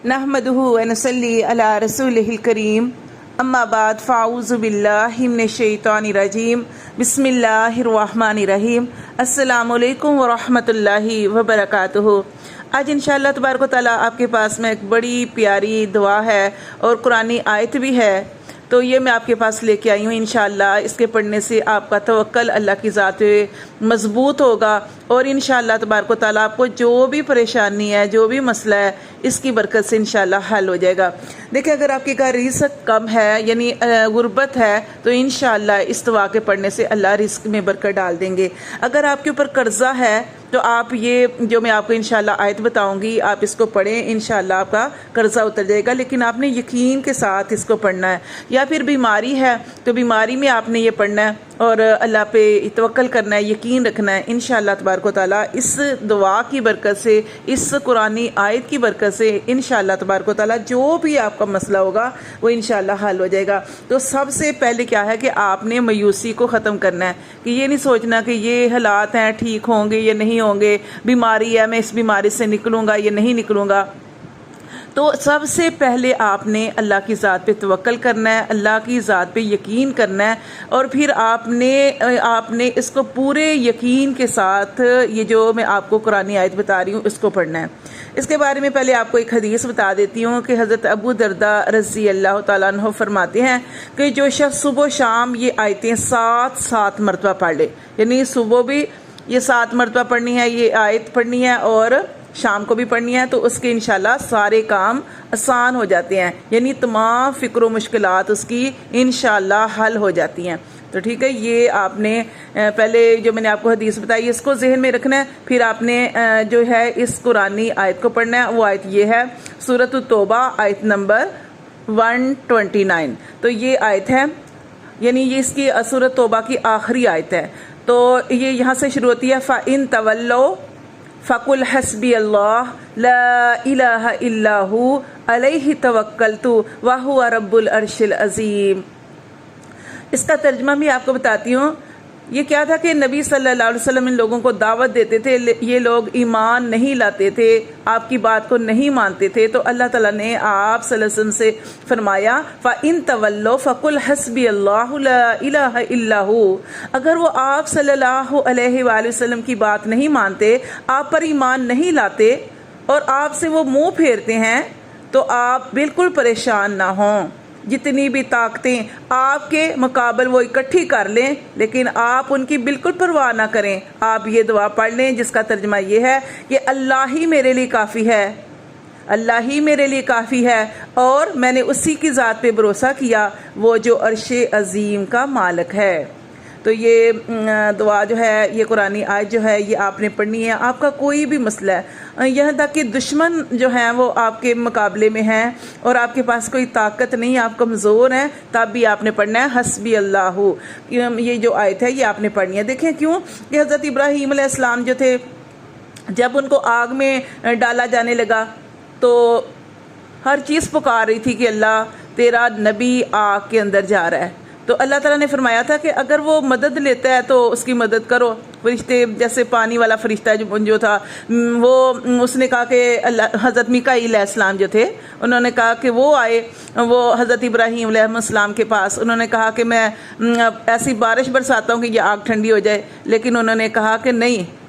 نحمدہ ونصلی علی رسولہ الکریم اما بعد فاعوذ باللہ من الشیطان الرجیم بسم اللہ الرحمن الرحیم السلام علیکم ورحمۃ اللہ وبرکاتہ۔ آج انشاءاللہ تبارک و تعالیٰ آپ کے پاس میں ایک بڑی پیاری دعا ہے اور قرآنی آیت بھی ہے، تو یہ میں آپ کے پاس لے کے آئی ہوں۔ انشاءاللہ اس کے پڑھنے سے آپ کا توکل اللہ کی ذات پہ مضبوط ہوگا اور انشاءاللہ تبارک و تعالیٰ آپ کو جو بھی پریشانی ہے، جو بھی مسئلہ ہے، اس کی برکت سے انشاءاللہ حل ہو جائے گا۔ دیکھیں، اگر آپ کے گھر رزق کم ہے، یعنی غربت ہے، تو انشاءاللہ اس دعا کے پڑھنے سے اللہ رزق میں برکت ڈال دیں گے۔ اگر آپ کے اوپر قرضہ ہے تو آپ یہ جو میں آپ کو انشاءاللہ آیت بتاؤں گی، آپ اس کو پڑھیں، انشاءاللہ آپ کا قرضہ اتر جائے گا، لیکن آپ نے یقین کے ساتھ اس کو پڑھنا ہے۔ یا پھر بیماری ہے تو بیماری میں آپ نے یہ پڑھنا ہے اور اللہ پہ توکل کرنا ہے، یقین رکھنا ہے۔ انشاءاللہ تبارک و تعالیٰ اس دعا کی برکت سے، اس قرآنی آیت کی برکت سے انشاءاللہ تبارک و تعالیٰ جو بھی آپ کا مسئلہ ہوگا وہ انشاءاللہ حل ہو جائے گا۔ تو سب سے پہلے کیا ہے کہ آپ نے مایوسی کو ختم کرنا ہے، کہ یہ نہیں سوچنا کہ یہ حالات ہیں، ٹھیک ہوں گے یا نہیں ہوں گے، بیماری ہے، میں اس بیماری سے نکلوں گا یا نہیں نکلوں گا۔ تو سب سے پہلے آپ نے اللہ کی ذات پہ توکل کرنا ہے، اللہ کی ذات پہ یقین کرنا ہے، اور پھر آپ نے اس کو پورے یقین کے ساتھ یہ جو میں آپ کو قرآنی آیت بتا رہی ہوں اس کو پڑھنا ہے۔ اس کے بارے میں پہلے آپ کو ایک حدیث بتا دیتی ہوں کہ حضرت ابو درداء رضی اللہ تعالیٰ عنہ فرماتے ہیں کہ جو شخص صبح و شام یہ آیتیں 7 مرتبہ پڑھ لے، یعنی صبح بھی یہ 7 مرتبہ پڑھنی ہے، یہ آیت پڑھنی ہے، اور شام کو بھی پڑھنی ہے، تو اس کے انشاءاللہ سارے کام آسان ہو جاتے ہیں، یعنی تمام فکر و مشکلات اس کی انشاءاللہ حل ہو جاتی ہیں۔ تو ٹھیک ہے، یہ آپ نے پہلے جو میں نے آپ کو حدیث بتائی اس کو ذہن میں رکھنا ہے۔ پھر آپ نے جو ہے اس قرآنی آیت کو پڑھنا ہے، وہ آیت یہ ہے سورۃ التوبہ آیت نمبر 129۔ تو یہ آیت ہے، یعنی یہ اس کی سورۃ توبہ کی آخری آیت ہے۔ تو یہ یہاں سے شروع ہوتی ہے فَإِن تَوَلَّوْا فَقُلْ حَسْبِيَ اللَّهُ لَا إِلَٰهَ إِلَّا هُوَ عَلَيْهِ تَوَكَّلْتُ وَهُوَ رَبُّ الْعَرْشِ الْعَظِيمِ۔ اس کا ترجمہ بھی آپ کو بتاتی ہوں۔ یہ کیا تھا کہ نبی صلی اللہ علیہ وسلم ان لوگوں کو دعوت دیتے تھے، یہ لوگ ایمان نہیں لاتے تھے، آپ کی بات کو نہیں مانتے تھے، تو اللہ تعالیٰ نے آپ صلی اللہ علیہ وسلم سے فرمایا فَإِن تَوَلَّوْا فَقُلْ حَسْبِيَ اللَّهُ لَا إِلَٰهَ إِلَّا هُوَ۔ اگر وہ آپ صلی اللہ علیہ وآلہ وسلم کی بات نہیں مانتے، آپ پر ایمان نہیں لاتے اور آپ سے وہ منہ پھیرتے ہیں، تو آپ بالکل پریشان نہ ہوں۔ جتنی بھی طاقتیں آپ کے مقابل وہ اکٹھی کر لیں، لیکن آپ ان کی بالکل پرواہ نہ کریں۔ آپ یہ دعا پڑھ لیں جس کا ترجمہ یہ ہے کہ اللہ ہی میرے لیے کافی ہے، اللہ ہی میرے لیے کافی ہے، اور میں نے اسی کی ذات پہ بھروسہ کیا، وہ جو عرش عظیم کا مالک ہے۔ تو یہ دعا جو ہے، یہ قرآنی آیت جو ہے، یہ آپ نے پڑھنی ہے۔ آپ کا کوئی بھی مسئلہ ہے، یہاں تک کہ دشمن جو ہیں وہ آپ کے مقابلے میں ہیں اور آپ کے پاس کوئی طاقت نہیں، آپ کمزور ہیں، تب بھی آپ نے پڑھنا ہے حسبی اللہ۔ یہ جو آیت ہے یہ آپ نے پڑھنی ہے۔ دیکھیں کیوں کہ حضرت ابراہیم علیہ السلام جو تھے، جب ان کو آگ میں ڈالا جانے لگا تو ہر چیز پکار رہی تھی کہ اللہ تیرا نبی آگ کے اندر جا رہا ہے، تو اللہ تعالیٰ نے فرمایا تھا کہ اگر وہ مدد لیتا ہے تو اس کی مدد کرو۔ فرشتے جیسے پانی والا فرشتہ جو تھا، وہ اس نے کہا کہ حضرت میکائیل علیہ السلام جو تھے، انہوں نے کہا کہ وہ آئے وہ حضرت ابراہیم علیہ السلام کے پاس، انہوں نے کہا کہ میں ایسی بارش برساتا ہوں کہ یہ آگ ٹھنڈی ہو جائے، لیکن انہوں نے کہا کہ نہیں۔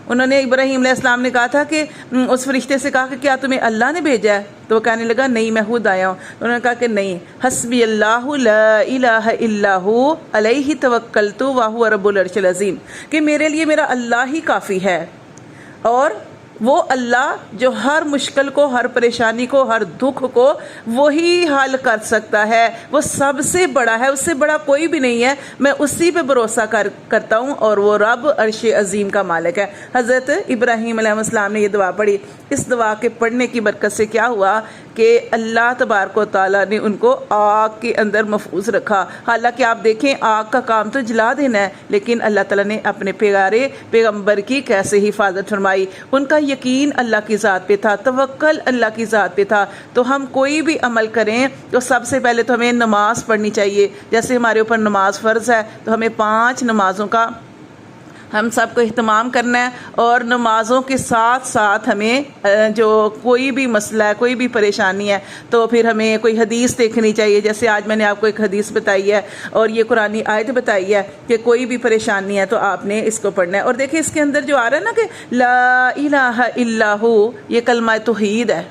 انہوں نے ابراہیم علیہ السلام نے کہا تھا کہ اس فرشتے سے کہا کہ کیا تمہیں اللہ نے بھیجا ہے؟ تو وہ کہنے لگا نہیں، میں خود آیا ہوں۔ انہوں نے کہا کہ نہیں، حسبی اللہ لا الہ الا ہو علیہ توکلت وہو رب العرش العظیم، کہ میرے لیے میرا اللہ ہی کافی ہے، اور وہ اللہ جو ہر مشکل کو، ہر پریشانی کو، ہر دکھ کو وہی حل کر سکتا ہے، وہ سب سے بڑا ہے، اس سے بڑا کوئی بھی نہیں ہے، میں اسی پہ بھروسہ کرتا ہوں، اور وہ رب عرش عظیم کا مالک ہے۔ حضرت ابراہیم علیہ السلام نے یہ دعا پڑھی۔ اس دعا کے پڑھنے کی برکت سے کیا ہوا کہ اللہ تبارک و تعالیٰ نے ان کو آگ کے اندر محفوظ رکھا۔ حالانکہ آپ دیکھیں آگ کا کام تو جلا دینا ہے، لیکن اللہ تعالیٰ نے اپنے پیارے پیغمبر کی کیسے حفاظت فرمائی۔ ان کا یقین اللہ کی ذات پہ تھا، توکل اللہ کی ذات پہ تھا۔ تو ہم کوئی بھی عمل کریں تو سب سے پہلے تو ہمیں نماز پڑھنی چاہیے۔ جیسے ہمارے اوپر نماز فرض ہے تو ہمیں 5 نمازوں کا ہم سب کو اہتمام کرنا ہے، اور نمازوں کے ساتھ ساتھ ہمیں جو کوئی بھی مسئلہ ہے، کوئی بھی پریشانی ہے، تو پھر ہمیں کوئی حدیث دیکھنی چاہیے. جیسے آج میں نے آپ کو ایک حدیث بتائی ہے اور یہ قرآنی آیت بتائی ہے کہ کوئی بھی پریشانی ہے تو آپ نے اس کو پڑھنا ہے. اور دیکھیں اس کے اندر جو آ رہا ہے نا کہ لا الہ الا ہو، یہ کلمہ توحید ہے.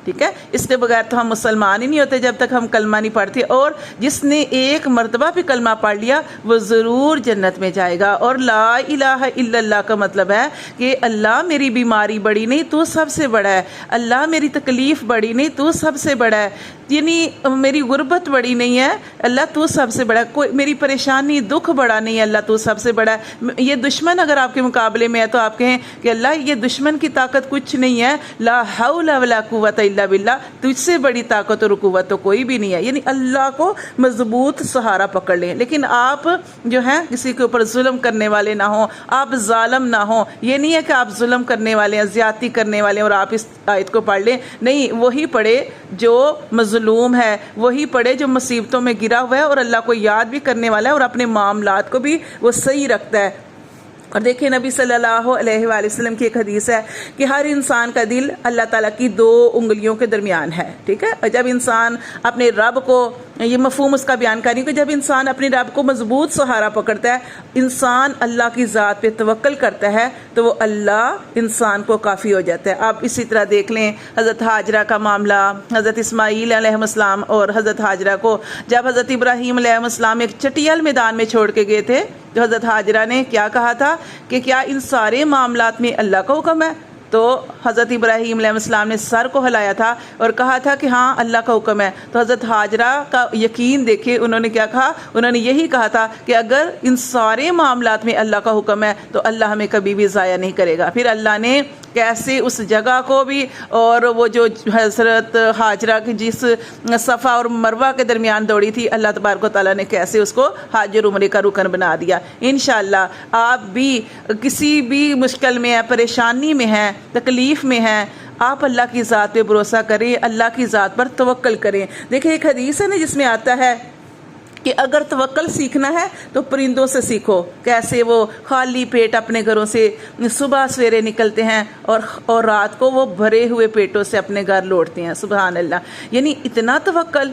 ٹھیک ہے، اس کے بغیر تو ہم مسلمان ہی نہیں ہوتے جب تک ہم کلمہ نہیں پڑھتے. اور جس نے ایک مرتبہ بھی کلمہ پڑھ لیا وہ ضرور جنت میں جائے گا. اور لا الہ الا اللہ کا مطلب ہے کہ اللہ میری بیماری بڑی نہیں، تو سب سے بڑا ہے. اللہ میری تکلیف بڑی نہیں، تو سب سے بڑا ہے. یعنی میری غربت بڑی نہیں ہے، اللہ تو سب سے بڑا ہے. کوئی میری پریشانی دکھ بڑا نہیں ہے، اللہ تو سب سے بڑا ہے. یہ دشمن اگر آپ کے مقابلے میں ہے تو آپ کہیں کہ اللہ یہ دشمن کی طاقت کچھ نہیں ہے، لا حول ولا قوت الا باللہ، تجھ سے بڑی طاقت اور قوت تو کوئی بھی نہیں ہے. یعنی اللہ کو مضبوط سہارا پکڑ لیں. لیکن آپ جو ہیں کسی کے اوپر ظلم کرنے والے نہ ہوں، آپ ظالم نہ ہوں. یہ نہیں ہے کہ آپ ظلم کرنے والے ہیں، زیادتی کرنے والے ہیں اور آپ اس آیت کو پڑھ لیں. نہیں، وہی پڑھے جو مظلوم ہے، وہی پڑھے جو مصیبتوں میں گرا ہوا ہے اور اللہ کو یاد بھی کرنے والا ہے اور اپنے معاملات کو بھی وہ صحیح رکھتا ہے. اور دیکھیں نبی صلی اللہ علیہ وآلہ وسلم کی ایک حدیث ہے کہ ہر انسان کا دل اللہ تعالیٰ کی 2 انگلیوں کے درمیان ہے. ٹھیک ہے، اور جب انسان اپنے رب کو، یہ مفہوم اس کا بیان کریں کہ جب انسان اپنے رب کو مضبوط سہارا پکڑتا ہے، انسان اللہ کی ذات پہ توکل کرتا ہے، تو وہ اللہ انسان کو کافی ہو جاتا ہے. آپ اسی طرح دیکھ لیں حضرت ہاجرہ کا معاملہ، حضرت اسماعیل علیہ السلام اور حضرت ہاجرہ کو جب حضرت ابراہیم علیہ السلام ایک چٹیل میدان میں چھوڑ کے گئے تھے تو حضرت ہاجرہ نے کیا کہا تھا کہ کیا ان سارے معاملات میں اللہ کا حکم ہے؟ تو حضرت ابراہیم علیہ السلام نے سر کو ہلایا تھا اور کہا تھا کہ ہاں اللہ کا حکم ہے. تو حضرت ہاجرہ کا یقین دیکھے، انہوں نے کیا کہا؟ انہوں نے یہی کہا تھا کہ اگر ان سارے معاملات میں اللہ کا حکم ہے تو اللہ ہمیں کبھی بھی ضائع نہیں کرے گا. پھر اللہ نے کیسے اس جگہ کو بھی، اور وہ جو حضرت ہاجرہ کی جس صفا اور مروہ کے درمیان دوڑی تھی، اللہ تبارک و تعالیٰ نے کیسے اس کو حج اور عمرے کا رکن بنا دیا. انشاءاللہ آپ بھی کسی بھی مشکل میں ہیں، پریشانی میں ہیں، تکلیف میں ہیں، آپ اللہ کی ذات پہ بھروسہ کریں، اللہ کی ذات پر توکل کریں. دیکھیں ایک حدیث ہے نا جس میں آتا ہے کہ اگر توکل سیکھنا ہے تو پرندوں سے سیکھو، کیسے وہ خالی پیٹ اپنے گھروں سے صبح سویرے نکلتے ہیں اور رات کو وہ بھرے ہوئے پیٹوں سے اپنے گھر لوٹتے ہیں. سبحان اللہ. یعنی اتنا توکل،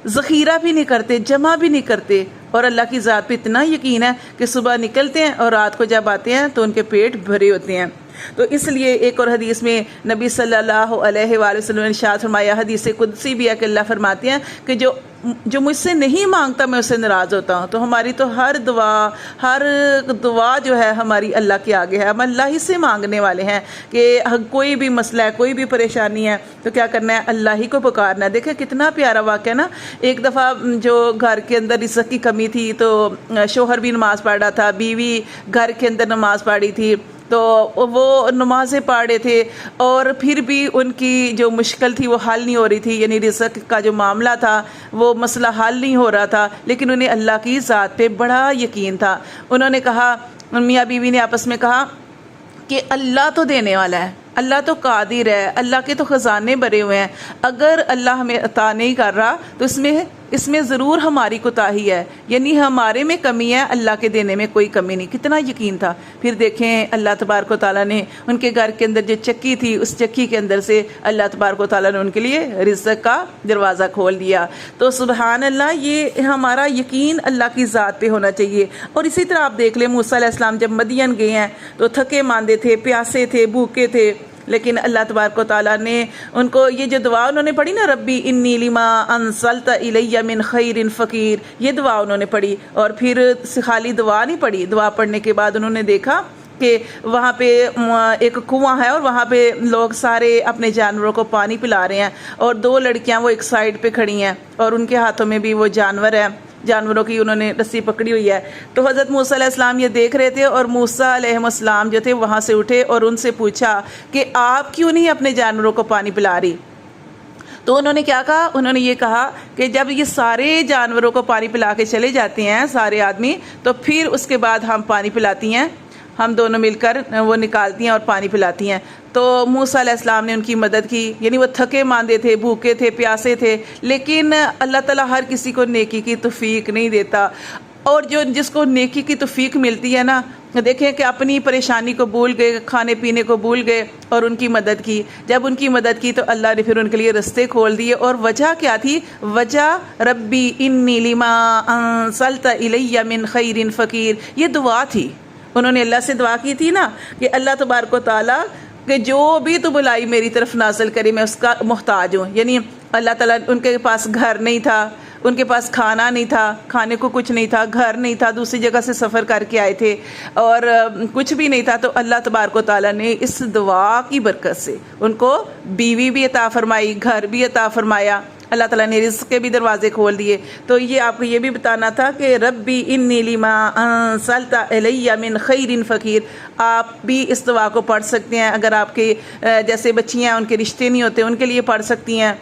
ذخیرہ بھی نہیں کرتے، جمع بھی نہیں کرتے، اور اللہ کی ذات پہ اتنا یقین ہے کہ صبح نکلتے ہیں اور رات کو جب آتے ہیں تو ان کے پیٹ بھرے ہوتے ہیں. تو اس لیے ایک اور حدیث میں نبی صلی اللہ علیہ وآلہ وسلم نے ارشاد فرمایا، حدیث قدسی بھی ہے کہ اللہ فرماتے ہیں کہ جو مجھ سے نہیں مانگتا میں اس سے ناراض ہوتا ہوں. تو ہماری تو ہر دعا جو ہے ہماری اللہ کے آگے ہے. ہم اللہ ہی سے مانگنے والے ہیں کہ کوئی بھی مسئلہ ہے، کوئی بھی پریشانی ہے تو کیا کرنا ہے؟ اللہ ہی کو پکارنا ہے. دیکھیں کتنا پیارا واقعہ نا. ایک دفعہ جو گھر کے اندر رزق کی کمی تھی تو شوہر بھی نماز پڑھ رہا تھا، بیوی گھر کے اندر نماز پڑھی تھی، تو وہ نمازیں پڑھ رہے تھے اور پھر بھی ان کی جو مشکل تھی وہ حل نہیں ہو رہی تھی. یعنی رزق کا جو معاملہ تھا وہ مسئلہ حل نہیں ہو رہا تھا، لیکن انہیں اللہ کی ذات پہ بڑا یقین تھا. انہوں نے کہا، میاں بیوی نے آپس میں کہا کہ اللہ تو دینے والا ہے، اللہ تو قادر ہے، اللہ کے تو خزانے بھرے ہوئے ہیں. اگر اللہ ہمیں عطا نہیں کر رہا تو اس میں ضرور ہماری کوتاہی ہے، یعنی ہمارے میں کمی ہے، اللہ کے دینے میں کوئی کمی نہیں. کتنا یقین تھا. پھر دیکھیں اللہ تبارک و تعالیٰ نے ان کے گھر کے اندر جو چکی تھی اس چکی کے اندر سے اللہ تبارک و تعالیٰ نے ان کے لیے رزق کا دروازہ کھول دیا. تو سبحان اللہ، یہ ہمارا یقین اللہ کی ذات پہ ہونا چاہیے. اور اسی طرح آپ دیکھ لیں موسیٰ علیہ السلام جب مدین گئے ہیں تو تھکے ماندے تھے، پیاسے تھے، بھوکے تھے، لیکن اللہ تبارک و تعالیٰ نے ان کو یہ جو دعا انہوں نے پڑھی نا، ربی انی لما انزلت الی من خیر فقیر، یہ دعا انہوں نے پڑھی. اور پھر خالی دعا نہیں پڑھی، دعا پڑھنے کے بعد انہوں نے دیکھا کہ وہاں پہ ایک کنواں ہے اور وہاں پہ لوگ سارے اپنے جانوروں کو پانی پلا رہے ہیں، اور 2 لڑکیاں وہ ایک سائڈ پہ کھڑی ہیں اور ان کے ہاتھوں میں بھی وہ جانور ہے، جانوروں کی انہوں نے رسی پکڑی ہوئی ہے. تو حضرت موسیٰ علیہ السلام یہ دیکھ رہے تھے اور موسیٰ علیہ السلام جو تھے وہاں سے اٹھے اور ان سے پوچھا کہ آپ کیوں نہیں اپنے جانوروں کو پانی پلا رہی؟ تو انہوں نے کیا کہا؟ انہوں نے یہ کہا کہ جب یہ سارے جانوروں کو پانی پلا کے چلے جاتے ہیں سارے آدمی، تو پھر اس کے بعد ہم پانی پلاتی ہیں، ہم دونوں مل کر وہ نکالتی ہیں اور پانی پلاتی ہیں. تو موسیٰ علیہ السلام نے ان کی مدد کی. یعنی وہ تھکے ماندے تھے، بھوکے تھے، پیاسے تھے، لیکن اللہ تعالیٰ ہر کسی کو نیکی کی توفیق نہیں دیتا. اور جو جس کو نیکی کی توفیق ملتی ہے نا، دیکھیں کہ اپنی پریشانی کو بھول گئے، کھانے پینے کو بھول گئے اور ان کی مدد کی. جب ان کی مدد کی تو اللہ نے پھر ان کے لیے رستے کھول دیے. اور وجہ کیا تھی؟ وجہ ربی انی لما انزلت الی من خیر فقیر، یہ دعا تھی. انہوں نے اللہ سے دعا کی تھی نا کہ اللہ تبارک و تعالیٰ کہ جو بھی تو بلائی میری طرف نازل کرے میں اس کا محتاج ہوں. یعنی اللہ تعالیٰ، ان کے پاس گھر نہیں تھا، ان کے پاس کھانا نہیں تھا، کھانے کو کچھ نہیں تھا، گھر نہیں تھا، دوسری جگہ سے سفر کر کے آئے تھے اور کچھ بھی نہیں تھا. تو اللہ تبارک و تعالیٰ نے اس دعا کی برکت سے ان کو بیوی بھی عطا فرمائی، گھر بھی عطا فرمایا. اللہ تعالیٰ نے رزق کے بھی دروازے کھول دیے. تو یہ آپ کو یہ بھی بتانا تھا کہ ربی انی لما انزلت الی من خیر فقیر. آپ بھی اس دعا کو پڑھ سکتے ہیں. اگر آپ کے جیسے بچیاں ان کے رشتے نہیں ہوتے ان کے لیے پڑھ سکتی ہیں.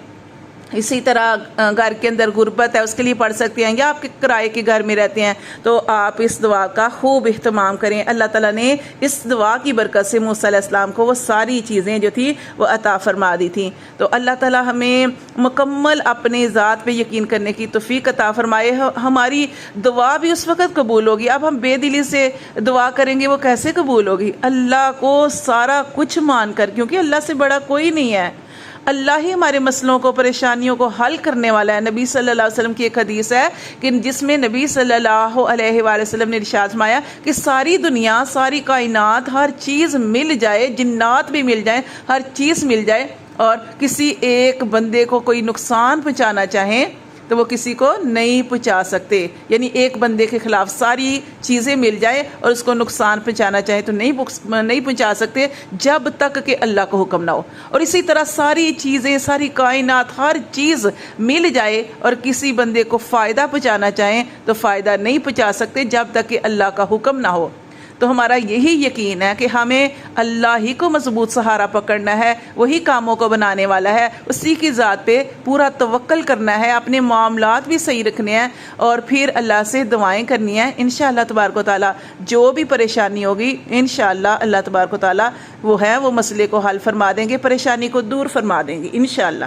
اسی طرح گھر کے اندر غربت ہے اس کے لیے پڑھ سکتے ہیں، یا آپ کے کرائے کے گھر میں رہتے ہیں تو آپ اس دعا کا خوب اہتمام کریں. اللہ تعالیٰ نے اس دعا کی برکت سے موسیٰ علیہ السلام کو وہ ساری چیزیں جو تھی وہ عطا فرما دی تھیں. تو اللہ تعالیٰ ہمیں مکمل اپنے ذات پہ یقین کرنے کی توفیق عطا فرمائے. ہماری دعا بھی اس وقت قبول ہوگی. اب ہم بے دلی سے دعا کریں گے وہ کیسے قبول ہوگی؟ اللہ کو سارا کچھ مان کر، کیونکہ اللہ سے بڑا کوئی نہیں ہے. اللہ ہی ہمارے مسئلوں کو، پریشانیوں کو حل کرنے والا ہے. نبی صلی اللہ علیہ وسلم کی ایک حدیث ہے کہ جس میں نبی صلی اللہ علیہ وآلہ وسلم نے ارشاد فرمایا کہ ساری دنیا، ساری کائنات، ہر چیز مل جائے، جنات بھی مل جائیں، ہر چیز مل جائے، اور کسی ایک بندے کو کوئی نقصان پہنچانا چاہیں تو وہ کسی کو نہیں پہنچا سکتے. یعنی ایک بندے کے خلاف ساری چیزیں مل جائیں اور اس کو نقصان پہنچانا چاہیں تو نہیں پہنچا سکتے جب تک کہ اللہ کو حکم نہ ہو. اور اسی طرح ساری چیزیں، ساری کائنات، ہر چیز مل جائے اور کسی بندے کو فائدہ پہنچانا چاہیں تو فائدہ نہیں پہنچا سکتے جب تک کہ اللہ کا حکم نہ ہو. تو ہمارا یہی یقین ہے کہ ہمیں اللہ ہی کو مضبوط سہارا پکڑنا ہے، وہی کاموں کو بنانے والا ہے، اسی کی ذات پہ پورا توکل کرنا ہے، اپنے معاملات بھی صحیح رکھنے ہیں اور پھر اللہ سے دعائیں کرنی ہیں. انشاءاللہ تبارک و تعالیٰ جو بھی پریشانی ہوگی انشاءاللہ اللہ تبارک و تعالیٰ وہ مسئلے کو حل فرما دیں گے، پریشانی کو دور فرما دیں گے انشاءاللہ.